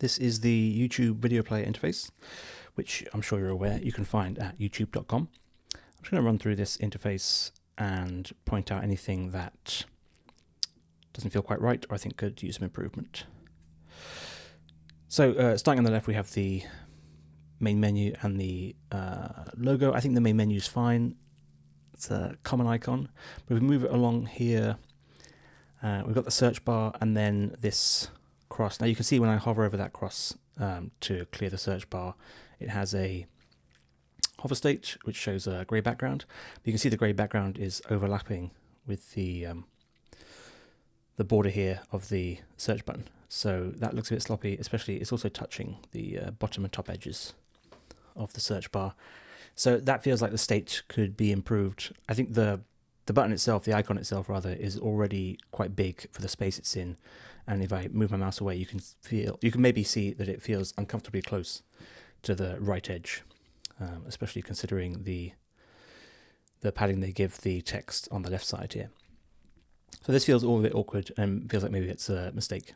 This is the YouTube video player interface, which I'm sure you're aware you can find at youtube.com. I'm just going to run through this interface and point out anything that doesn't feel quite right or I think could use some improvement. So starting on the left, we have the main menu and the logo. I think the main menu is fine. It's a common icon. But if we move it along here, we've got the search bar and then this cross. Now you can see when I hover over that cross to clear the search bar, it has a hover state which shows a grey background. But you can see the grey background is overlapping with the border here of the search button. So that looks a bit sloppy, especially it's also touching the bottom and top edges of the search bar. So that feels like the state could be improved. I think the button itself, the icon itself rather, is already quite big for the space it's in. And if I move my mouse away, you can maybe see that it feels uncomfortably close to the right edge, especially considering the padding they give the text on the left side here. So this feels all a bit awkward and feels like maybe it's a mistake.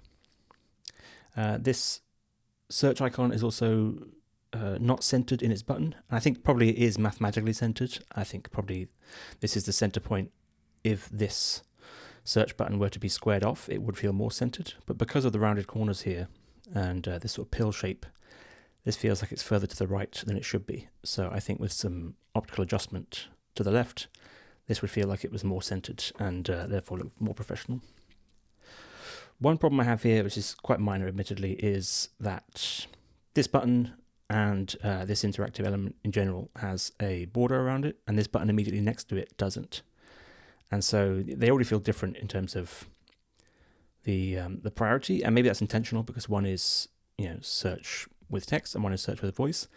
This search icon is also not centered in its button. I think probably it is mathematically centered. I think probably this is the center point. If this search button were to be squared off, it would feel more centered. But because of the rounded corners here and this sort of pill shape, this feels like it's further to the right than it should be. So I think with some optical adjustment to the left, this would feel like it was more centered and therefore look more professional. One problem I have here, which is quite minor admittedly, is that this button and this interactive element in general has a border around it, and this button immediately next to it doesn't. And so they already feel different in terms of the priority, and maybe that's intentional because one is search with text and one is search with voice.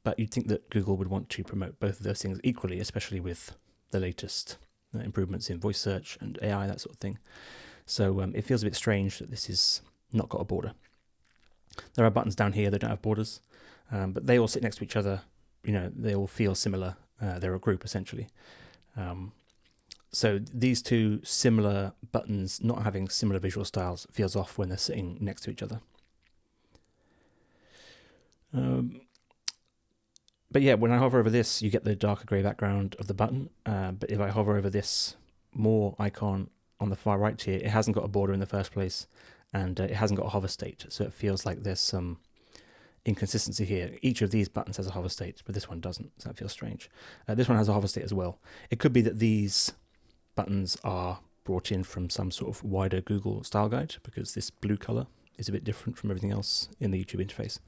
But you'd think that Google would want to promote both of those things equally, especially with the latest improvements in voice search and AI, that sort of thing. So it feels a bit strange that this is not got a border. There are buttons down here that don't have borders, but they all sit next to each other. They all feel similar. They're a group essentially. So these two similar buttons not having similar visual styles feels off when they're sitting next to each other. But yeah, when I hover over this, you get the darker grey background of the button. But if I hover over this more icon on the far right here, it hasn't got a border in the first place, and it hasn't got a hover state. So it feels like there's some inconsistency here. Each of these buttons has a hover state, but this one doesn't. So that feels strange. This one has a hover state as well. It could be that these buttons are brought in from some sort of wider Google style guide, because this blue color is a bit different from everything else in the YouTube interface.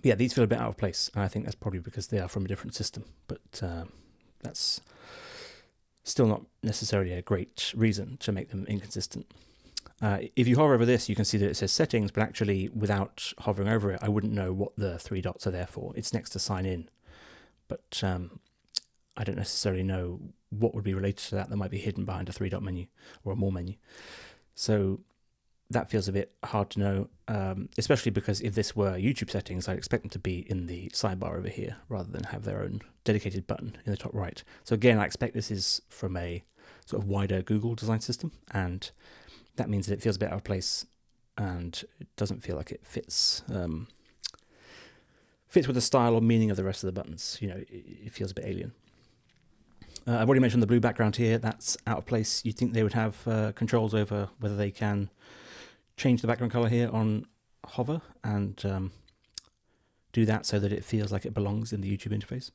Yeah, these feel a bit out of place, and I think that's probably because they are from a different system, but that's still not necessarily a great reason to make them inconsistent. If you hover over this, you can see that it says settings, but actually without hovering over it, I wouldn't know what the three dots are there for. It's next to sign in, but I don't necessarily know what would be related to that might be hidden behind a three-dot menu or a more menu. So that feels a bit hard to know, especially because if this were YouTube settings, I'd expect them to be in the sidebar over here rather than have their own dedicated button in the top right. So again, I expect this is from a sort of wider Google design system, and that means that it feels a bit out of place and it doesn't feel like it fits with the style or meaning of the rest of the buttons. It feels a bit alien. I've already mentioned the blue background here. That's out of place. You'd think they would have controls over whether they can change the background color here on hover and do that so that it feels like it belongs in the YouTube interface.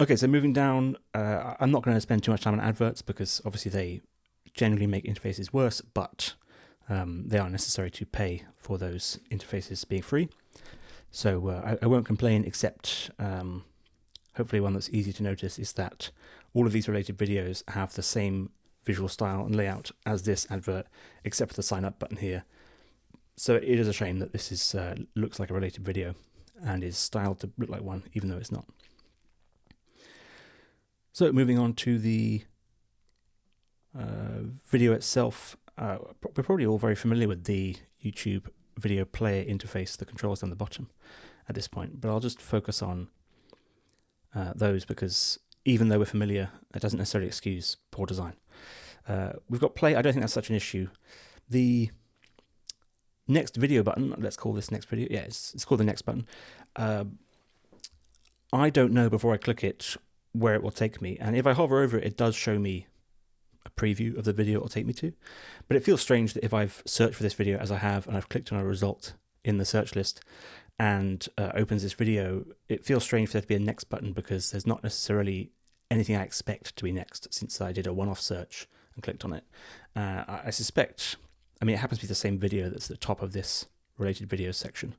Okay, so moving down, I'm not going to spend too much time on adverts because obviously they generally make interfaces worse, but they are necessary to pay for those interfaces being free. So I won't complain, except hopefully one that's easy to notice is that all of these related videos have the same visual style and layout as this advert, except for the sign up button here. So it is a shame that this is looks like a related video and is styled to look like one, even though it's not. So moving on to the video itself, we're probably all very familiar with the YouTube video player interface, the controls down the bottom at this point, but I'll just focus on those because even though we're familiar, it doesn't necessarily excuse poor design. We've got play. I don't think that's such an issue. The next video button, let's call this next video. Yeah, it's called the next button. I don't know before I click it where it will take me. And if I hover over it, it does show me a preview of the video it will take me to. But it feels strange that if I've searched for this video as I have, and I've clicked on a result in the search list and opens this video, it feels strange for there to be a next button because there's not necessarily anything I expect to be next since I did a one-off search and clicked on it. I suspect, I mean, it happens to be the same video that's at the top of this related videos section.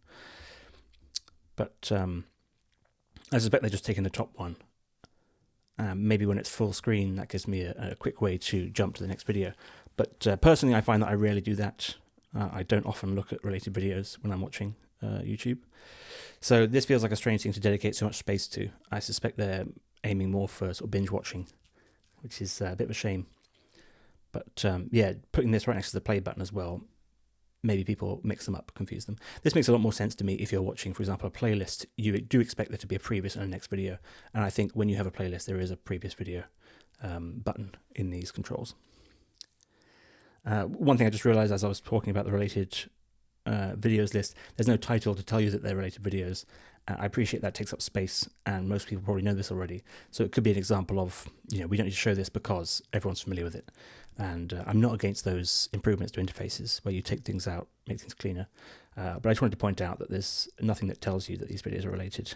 But I suspect they're just taking the top one. Maybe when it's full screen, that gives me a quick way to jump to the next video. But personally, I find that I rarely do that. I don't often look at related videos when I'm watching YouTube. So this feels like a strange thing to dedicate so much space to. I suspect they're aiming more for sort of binge watching, which is a bit of a shame. But yeah, putting this right next to the play button as well, maybe people mix them up, confuse them. This makes a lot more sense to me if you're watching, for example, a playlist. You do expect there to be a previous and a next video. And I think when you have a playlist, there is a previous video button in these controls. One thing I just realized as I was talking about the related videos list, there's no title to tell you that they're related videos. I appreciate that takes up space, and most people probably know this already. So it could be an example of, we don't need to show this because everyone's familiar with it. And I'm not against those improvements to interfaces where you take things out, make things cleaner. But I just wanted to point out that there's nothing that tells you that these videos are related,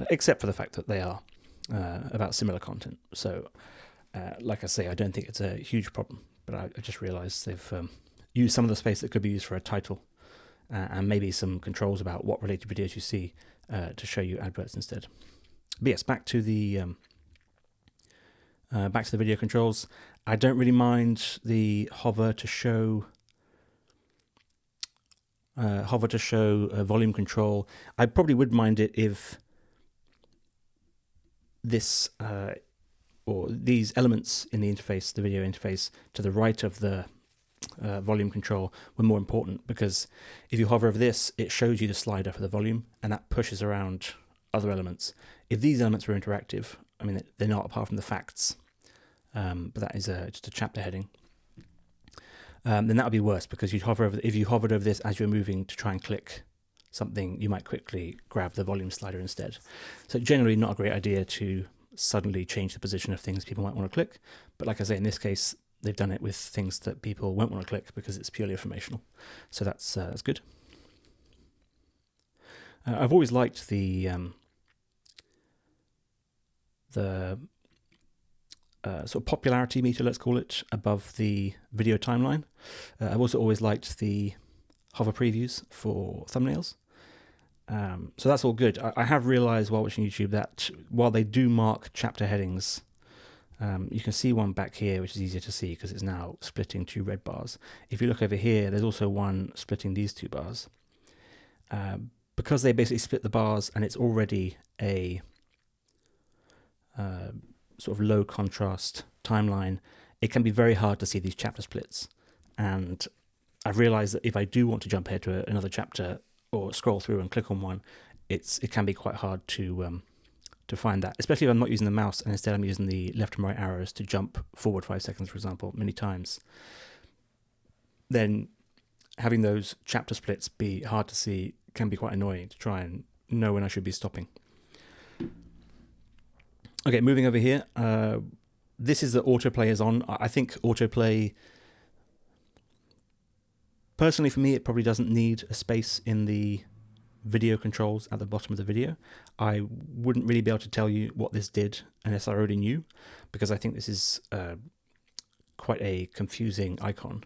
except for the fact that they are about similar content. So, like I say, I don't think it's a huge problem, but I just realized they've used some of the space that could be used for a title and maybe some controls about what related videos you see to show you adverts instead. But yes, back to the video controls. I don't really mind the hover to show volume control. I probably would mind it if this or these elements in the interface, the video interface, to the right of the volume control were more important, because if you hover over this, it shows you the slider for the volume, and that pushes around other elements. If these elements were interactive, I mean, they're not apart from the facts, but that is just a chapter heading, then that would be worse, because if you hovered over this as you're moving to try and click something, you might quickly grab the volume slider instead. So generally not a great idea to suddenly change the position of things people might want to click, but like I say, in this case, they've done it with things that people won't want to click because it's purely informational. So that's good. I've always liked the sort of popularity meter, let's call it, above the video timeline. I've also always liked the hover previews for thumbnails. So that's all good. I have realized while watching YouTube that while they do mark chapter headings, you can see one back here, which is easier to see because it's now splitting two red bars. If you look over here, there's also one splitting these two bars. Because they basically split the bars and it's already a sort of low contrast timeline, it can be very hard to see these chapter splits. And I've realized that if I do want to jump ahead to another chapter or scroll through and click on one, it can be quite hard to find that, especially if I'm not using the mouse and instead I'm using the left and right arrows to jump forward 5 seconds, for example, many times. Then having those chapter splits be hard to see can be quite annoying to try and know when I should be stopping. Okay, moving over here. This is the autoplay is on. I think autoplay, personally for me, it probably doesn't need a space in the video controls at the bottom of the video. I wouldn't really be able to tell you what this did unless I already knew, because I think this is quite a confusing icon.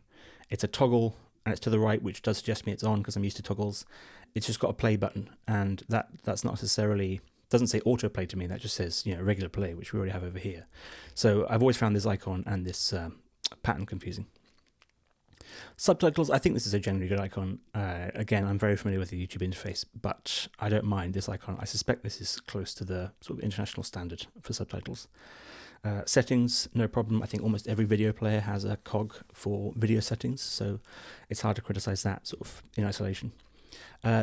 It's a toggle and it's to the right, which does suggest me it's on because I'm used to toggles. It's just got a play button, and that's not necessarily, doesn't say autoplay to me, that just says regular play, which we already have over here. So I've always found this icon and this pattern confusing. Subtitles, I think this is a generally good icon. Again, I'm very familiar with the YouTube interface, but I don't mind this icon. I suspect this is close to the sort of international standard for subtitles. Settings, no problem. I think almost every video player has a cog for video settings, so it's hard to criticize that sort of in isolation.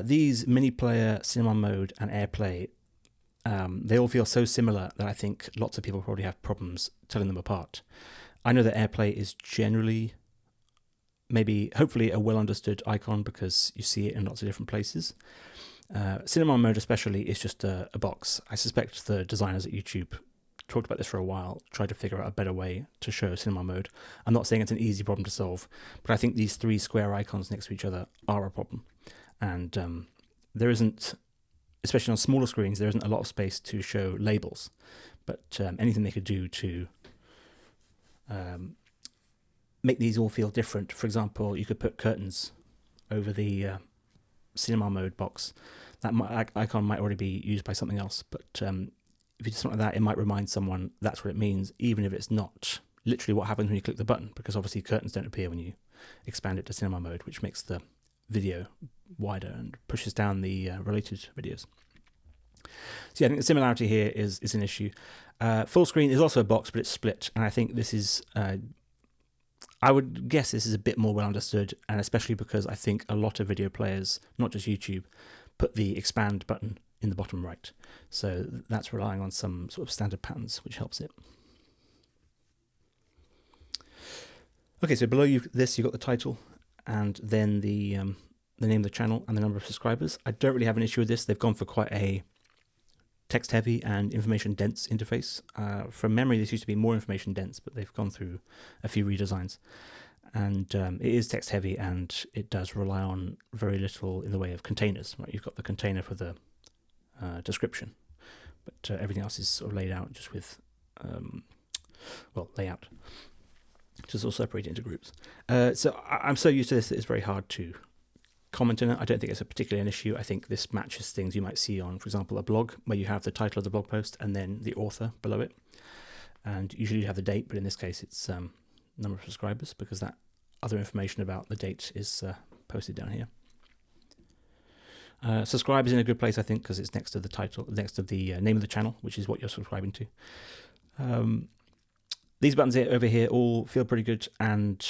These mini player, cinema mode, and AirPlay, they all feel so similar that I think lots of people probably have problems telling them apart. I know that AirPlay is generally, maybe, hopefully, a well understood icon because you see it in lots of different places. Cinema mode especially is just a box. I suspect the designers at YouTube talked about this for a while, tried to figure out a better way to show cinema mode. I'm not saying it's an easy problem to solve, but I think these three square icons next to each other are a problem. And there isn't, especially on smaller screens, there isn't a lot of space to show labels. But anything they could do to make these all feel different. For example, you could put curtains over the cinema mode box. That icon might already be used by something else, but if you do something like that, it might remind someone that's what it means, even if it's not literally what happens when you click the button, because obviously curtains don't appear when you expand it to cinema mode, which makes the video wider and pushes down the related videos. So yeah, I think the similarity here is an issue. Full screen is also a box, but it's split, and I think this is, I would guess this is a bit more well understood, and especially because I think a lot of video players, not just YouTube, put the expand button in the bottom right. So that's relying on some sort of standard patterns, which helps it. Okay, so below this, you've got the title, and then the name of the channel and the number of subscribers. I don't really have an issue with this. They've gone for quite a text-heavy and information-dense interface. From memory, this used to be more information-dense, but they've gone through a few redesigns. And it is text-heavy, and it does rely on very little in the way of containers. Right? You've got the container for the description, but everything else is sort of laid out just with, layout, just all separated into groups. So I'm so used to this that it's very hard to comment on it. I don't think it's a particularly an issue. I think this matches things you might see on, for example, a blog where you have the title of the blog post and then the author below it. And usually you have the date, but in this case it's number of subscribers, because that other information about the date is posted down here. Subscribe is in a good place, I think, because it's next to the title, next to the name of the channel, which is what you're subscribing to. These buttons over here all feel pretty good and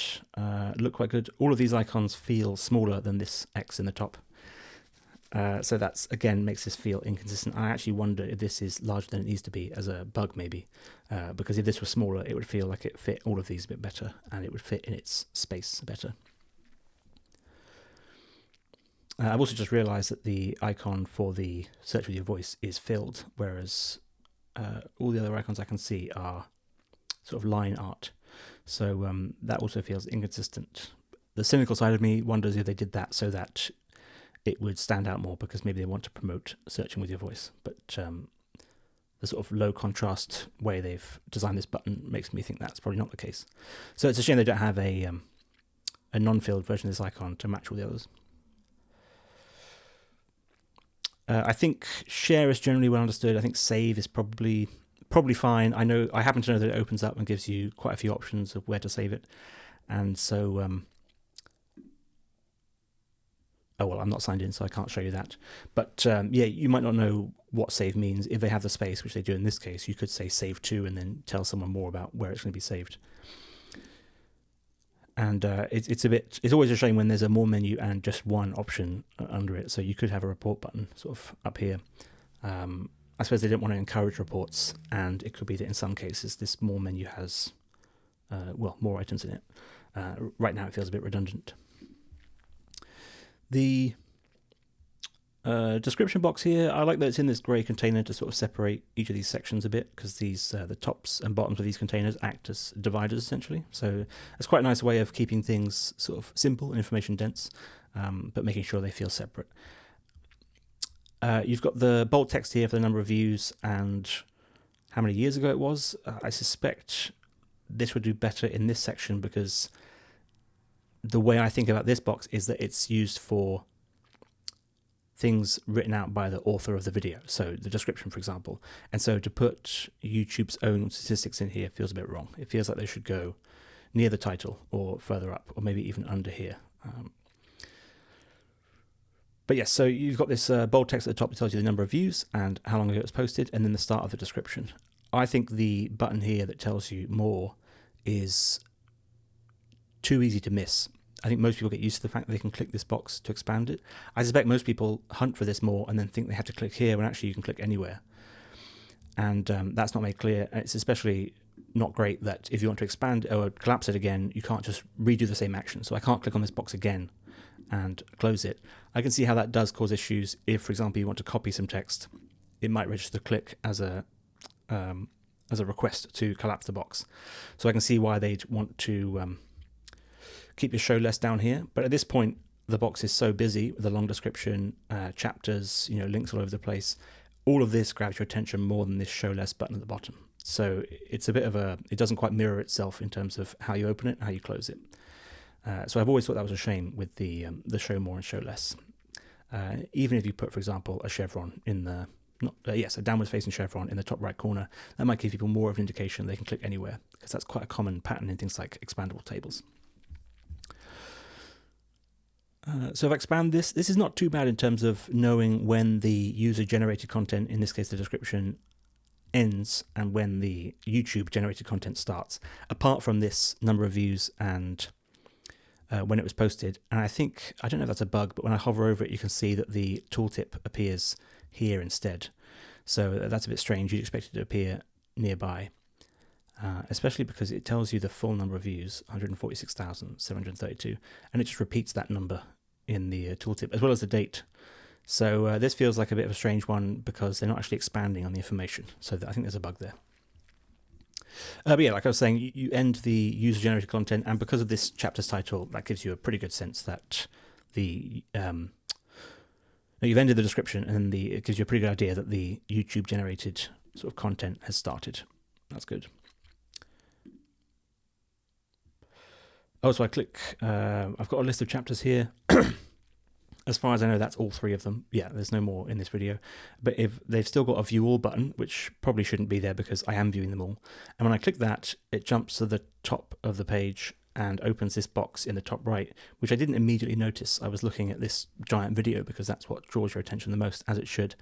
look quite good. All of these icons feel smaller than this X in the top. So that's, again, makes this feel inconsistent. I actually wonder if this is larger than it needs to be as a bug, maybe, because if this was smaller, it would feel like it fit all of these a bit better, and it would fit in its space better. I've also just realized that the icon for the search with your voice is filled, whereas all the other icons I can see are sort of line art. So that also feels inconsistent. The cynical side of me wonders if they did that so that it would stand out more, because maybe they want to promote searching with your voice. But the sort of low contrast way they've designed this button makes me think that's probably not the case. So it's a shame they don't have a non-filled version of this icon to match all the others. I think share is generally well understood. I think save is probably fine. I happen to know that it opens up and gives you quite a few options of where to save it, and so I'm not signed in, so I can't show you that. But yeah, you might not know what save means. If they have the space, which they do in this case, you could say save to and then tell someone more about where it's going to be saved. And it's always a shame when there's a more menu and just one option under it. So you could have a report button sort of up here. I suppose they didn't want to encourage reports, and it could be that in some cases this more menu has, more items in it. Right now it feels a bit redundant. The description box here, I like that it's in this grey container to sort of separate each of these sections a bit, because these the tops and bottoms of these containers act as dividers essentially. So it's quite a nice way of keeping things sort of simple and information dense, but making sure they feel separate. You've got the bold text here for the number of views and how many years ago it was. I suspect this would do better in this section, because the way I think about this box is that it's used for things written out by the author of the video, so the description, for example. And so to put YouTube's own statistics in here feels a bit wrong. It feels like they should go near the title or further up, or maybe even under here. But yes, so you've got this bold text at the top that tells you the number of views and how long ago it was posted, and then the start of the description. I think the button here that tells you more is too easy to miss. I think most people get used to the fact that they can click this box to expand it. I suspect most people hunt for this more and then think they have to click here when actually you can click anywhere. And that's not made clear. And it's especially not great that if you want to expand or collapse it again, you can't just redo the same action. So I can't click on this box again and close it. I can see how that does cause issues. If, for example, you want to copy some text, it might register the click as a request to collapse the box. So I can see why they'd want to keep your show less down here. But at this point, the box is so busy with a long description, chapters, links all over the place. All of this grabs your attention more than this show less button at the bottom. So it's a bit of it doesn't quite mirror itself in terms of how you open it and how you close it. So I've always thought that was a shame with the show more and show less. Even if you put, for example, a chevron in the, a downwards facing chevron in the top right corner, that might give people more of an indication they can click anywhere, because that's quite a common pattern in things like expandable tables. So if I expand this is not too bad in terms of knowing when the user-generated content, in this case the description, ends and when the YouTube-generated content starts, apart from this number of views and when it was posted. And I don't know if that's a bug, but when I hover over it, you can see that the tooltip appears here instead. So that's a bit strange. You'd expect it to appear nearby, especially because it tells you the full number of views, 146,732, and it just repeats that number in the tooltip, as well as the date. So this feels like a bit of a strange one because they're not actually expanding on the information. So I think there's a bug there. But yeah, like I was saying, you end the user-generated content, and because of this chapter's title, that gives you a pretty good sense that you've ended the description, and it gives you a pretty good idea that the YouTube-generated sort of content has started. That's good. Oh, so I click, I've got a list of chapters here. As far as I know, that's all 3 of them. Yeah, there's no more in this video. But if they've still got a view all button, which probably shouldn't be there because I am viewing them all. And when I click that, it jumps to the top of the page and opens this box in the top right, which I didn't immediately notice. I was looking at this giant video because that's what draws your attention the most, as it should.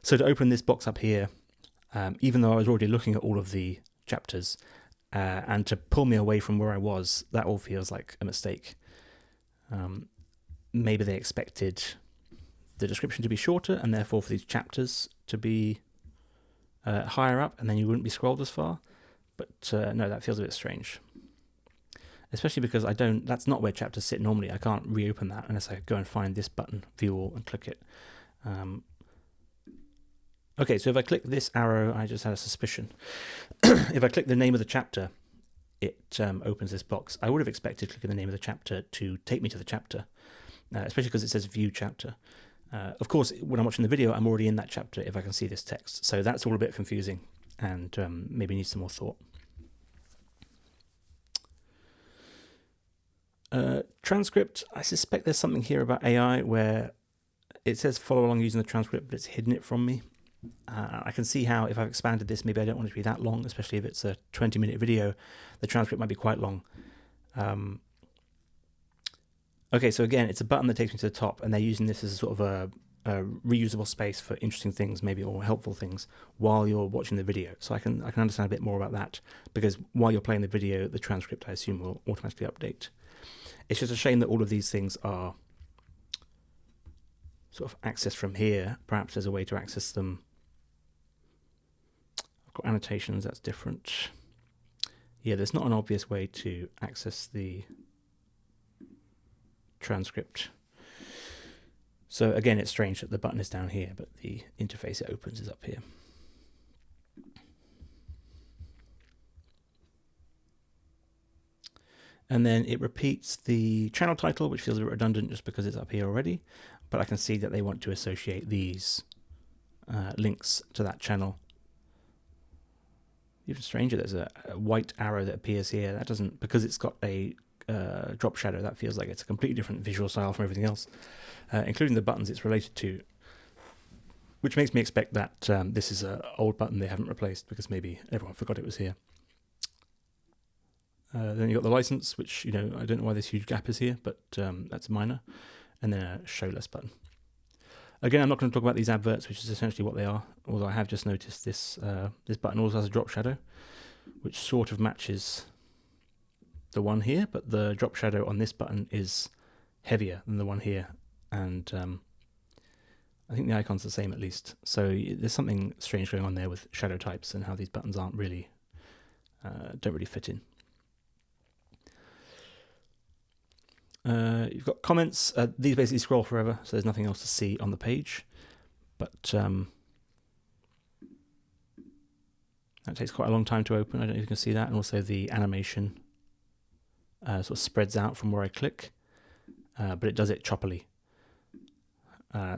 So to open this box up here, even though I was already looking at all of the chapters, and to pull me away from where I was, that all feels like a mistake. Maybe they expected the description to be shorter and therefore for these chapters to be higher up, and then you wouldn't be scrolled as far. But no, that feels a bit strange. Especially because that's not where chapters sit normally. I can't reopen that unless I go and find this button, view all, and click it. Okay, so if I click this arrow, I just had a suspicion. If I click the name of the chapter, it opens this box. I would have expected clicking the name of the chapter to take me to the chapter, especially because it says view chapter. Of course, when I'm watching the video, I'm already in that chapter if I can see this text. So that's all a bit confusing and maybe needs some more thought. Transcript, I suspect there's something here about AI where it says follow along using the transcript, but it's hidden it from me. I can see how if I've expanded this, maybe I don't want it to be that long, especially if it's a 20-minute video, the transcript might be quite long. Okay, so again, it's a button that takes me to the top, and they're using this as a sort of a reusable space for interesting things, maybe, or helpful things while you're watching the video. So I can understand a bit more about that, because while you're playing the video, the transcript, I assume, will automatically update. It's just a shame that all of these things are sort of accessed from here. Perhaps there's a way to access them. I've got annotations, that's different. Yeah, there's not an obvious way to access the transcript. So again, it's strange that the button is down here, but the interface it opens is up here. And then it repeats the channel title, which feels a bit redundant just because it's up here already. But I can see that they want to associate these links to that channel. Even stranger, there's a white arrow that appears here. That doesn't, because it's got a drop shadow, that feels like it's a completely different visual style from everything else, including the buttons it's related to, which makes me expect that this is an old button they haven't replaced because maybe everyone forgot it was here. Then you've got the license, which, I don't know why this huge gap is here, but that's minor. And then a show less button. Again, I'm not going to talk about these adverts, which is essentially what they are, although I have just noticed this this button also has a drop shadow, which sort of matches the one here, but the drop shadow on this button is heavier than the one here, and I think the icon's the same at least. So there's something strange going on there with shadow types and how these buttons aren't really don't really fit in. You've got comments. These basically scroll forever, so there's nothing else to see on the page. But that takes quite a long time to open. I don't know if you can see that. And also the animation sort of spreads out from where I click, but it does it choppily.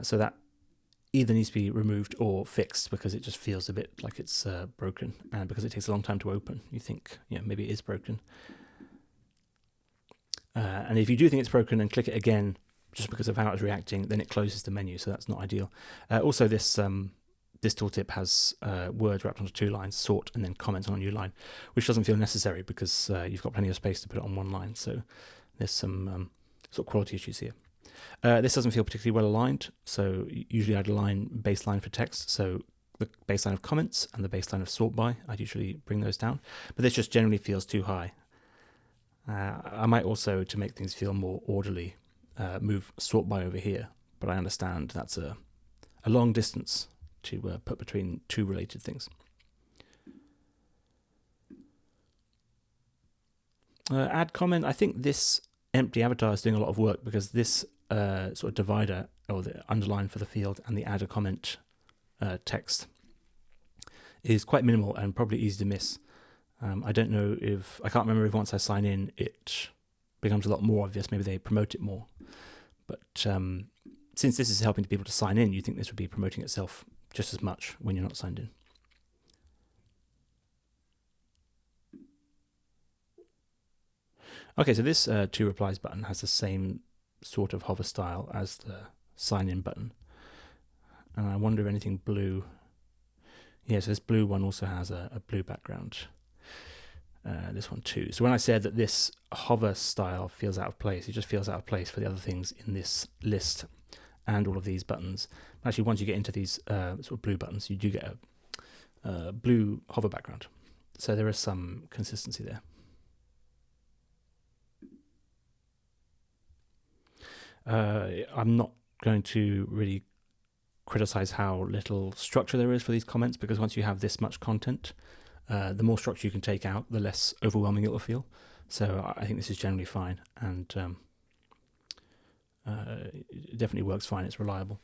So that either needs to be removed or fixed, because it just feels a bit like it's broken, and because it takes a long time to open, you think, yeah, maybe it is broken. And if you do think it's broken and click it again just because of how it's reacting, then it closes the menu, so that's not ideal. Also, this tooltip has words wrapped onto 2 lines, sort and then comment on a new line, which doesn't feel necessary because you've got plenty of space to put it on 1 line, so there's some sort of quality issues here. This doesn't feel particularly well aligned, so usually I'd align baseline for text, so the baseline of comments and the baseline of sort by, I'd usually bring those down, but this just generally feels too high. I might also, to make things feel more orderly, move sort by over here, but I understand that's a long distance to put between 2 related things. Add comment. I think this empty avatar is doing a lot of work, because this sort of divider, or the underline for the field, and the add a comment text is quite minimal and probably easy to miss. I don't know if, I can't remember if once I sign in it becomes a lot more obvious. Maybe they promote it more. But since this is helping people to sign in, you think this would be promoting itself just as much when you're not signed in. Okay, so this to replies button has the same sort of hover style as the sign in button. And I wonder if anything blue. Yeah, so this blue one also has a blue background. This one too. So when I said that this hover style feels out of place, it just feels out of place for the other things in this list and all of these buttons. Actually, once you get into these sort of blue buttons, you do get a blue hover background. So there is some consistency there. I'm not going to really criticize how little structure there is for these comments, because once you have this much content, the more structure you can take out, the less overwhelming it will feel. So I think this is generally fine, and it definitely works fine. It's reliable.